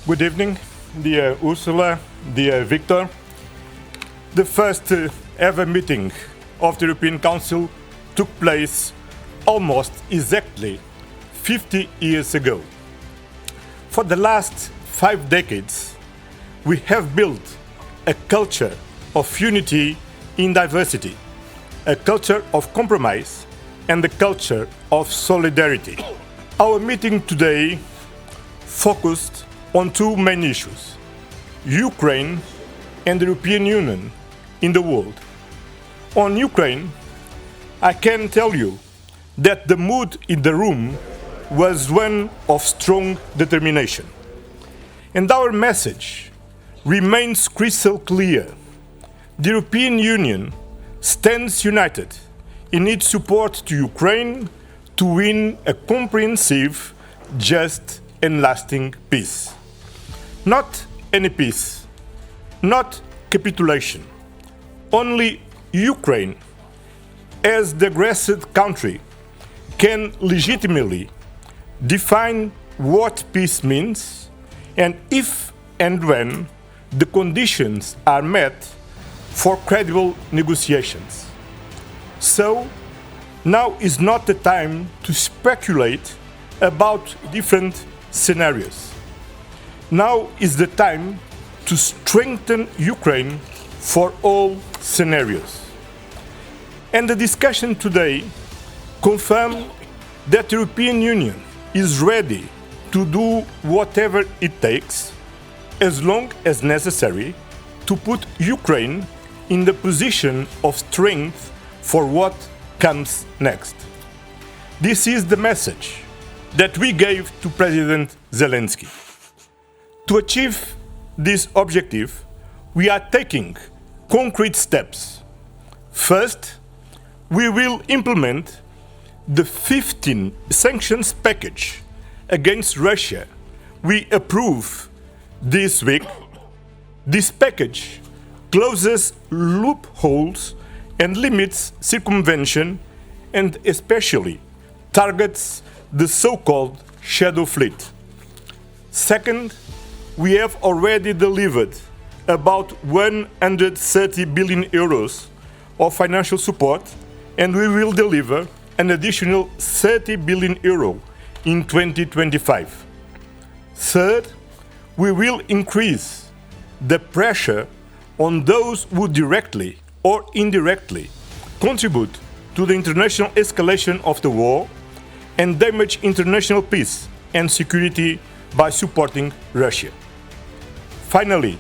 Good evening, dear Ursula, dear Victor. The first ever meeting of the European Council took place almost exactly 50 years ago. For the last 5 decades, we have built a culture of unity in diversity, a culture of compromise, and a culture of solidarity. Our meeting today focused on two main issues: Ukraine and the European Union in the world. On Ukraine, I can tell you that the mood in the room was one of strong determination. And our message remains crystal clear. The European Union stands united in its support to Ukraine to win a comprehensive, just and lasting peace. Not any peace, not capitulation. Only Ukraine, as the aggressed country, can legitimately define what peace means, and if and when the conditions are met for credible negotiations. So, now is not the time to speculate about different scenarios. Now is the time to strengthen Ukraine for all scenarios. And the discussion today confirms that the European Union is ready to do whatever it takes, as long as necessary, to put Ukraine in the position of strength for what comes next. This is the message that we gave to President Zelensky. To achieve this objective, we are taking concrete steps. First, we will implement the 15 sanctions package against Russia we approved this week. This package closes loopholes and limits circumvention, and especially targets the so-called shadow fleet. Second, we have already delivered about 130 billion euros of financial support, and we will deliver an additional 30 billion euro in 2025. Third, we will increase the pressure on those who directly or indirectly contribute to the international escalation of the war and damage international peace and security by supporting Russia. Finally,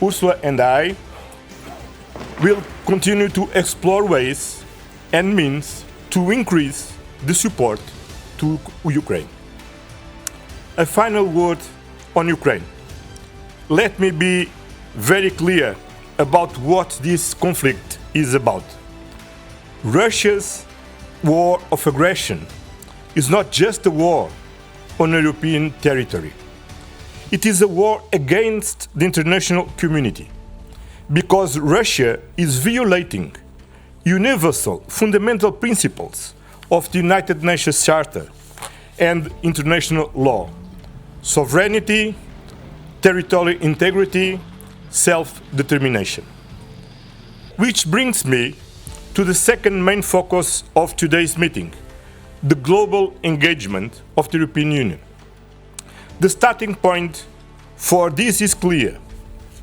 Ursula and I will continue to explore ways and means to increase the support to Ukraine. A final word on Ukraine. Let me be very clear about what this conflict is about. Russia's war of aggression is not just a war on European territory. It is a war against the international community, because Russia is violating universal fundamental principles of the United Nations Charter and international law: sovereignty, territorial integrity, self-determination. Which brings me to the second main focus of today's meeting: the global engagement of the European Union. The starting point for this is clear.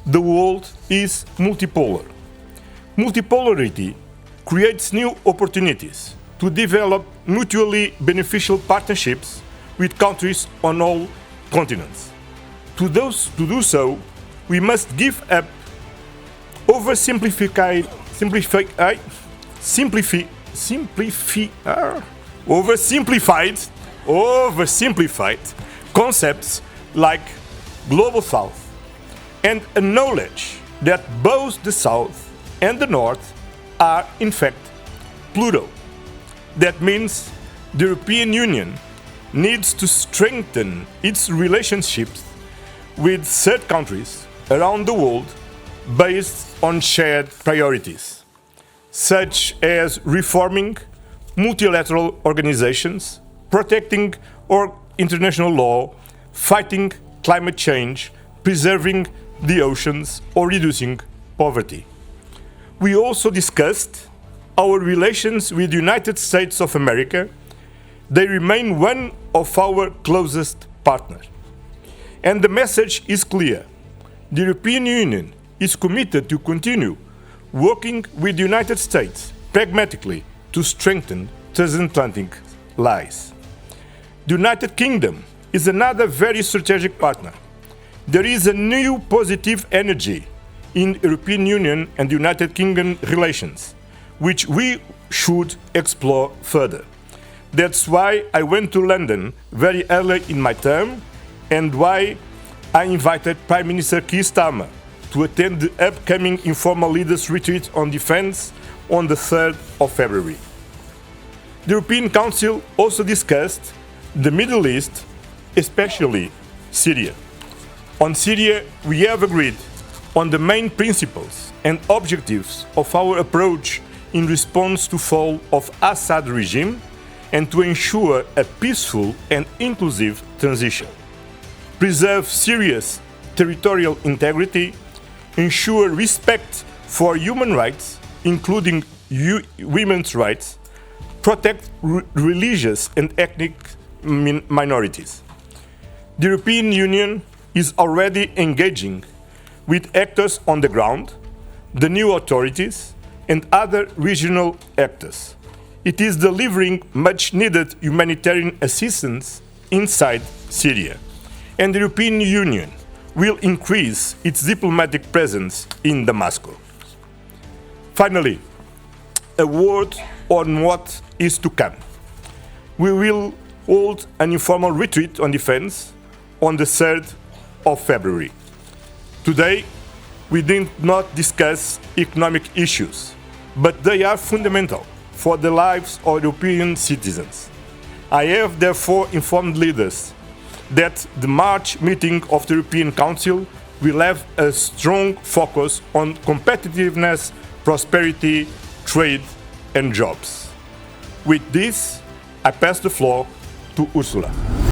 The world is multipolar. Multipolarity creates new opportunities to develop mutually beneficial partnerships with countries on all continents. To do so, we must give up oversimplified concepts like Global South, and acknowledge that both the South and the North are in fact plural. That means the European Union needs to strengthen its relationships with third countries around the world based on shared priorities, such as reforming multilateral organizations, protecting international law, fighting climate change, preserving the oceans, or reducing poverty. We also discussed our relations with the United States of America. They remain one of our closest partners. And the message is clear. The European Union is committed to continue working with the United States pragmatically to strengthen transatlantic ties. The United Kingdom is another very strategic partner. There is a new positive energy in European Union and United Kingdom relations, which we should explore further. That's why I went to London very early in my term, and why I invited Prime Minister Keir Starmer to attend the upcoming informal leaders retreat on defense on the 3rd of February. The European Council also discussed the Middle East, especially Syria. On Syria, we have agreed on the main principles and objectives of our approach in response to fall of Assad regime and to ensure a peaceful and inclusive transition. Preserve Syria's territorial integrity, ensure respect for human rights, including women's rights, protect religious and ethnic minorities. The European Union is already engaging with actors on the ground, the new authorities, and other regional actors. It is delivering much-needed humanitarian assistance inside Syria, and the European Union will increase its diplomatic presence in Damascus. Finally, a word on what is to come. We will hold an informal retreat on defense on the 3rd of February. Today, we did not discuss economic issues, but they are fundamental for the lives of European citizens. I have therefore informed leaders that the March meeting of the European Council will have a strong focus on competitiveness, prosperity, trade and jobs. With this, I pass the floor to Ursula.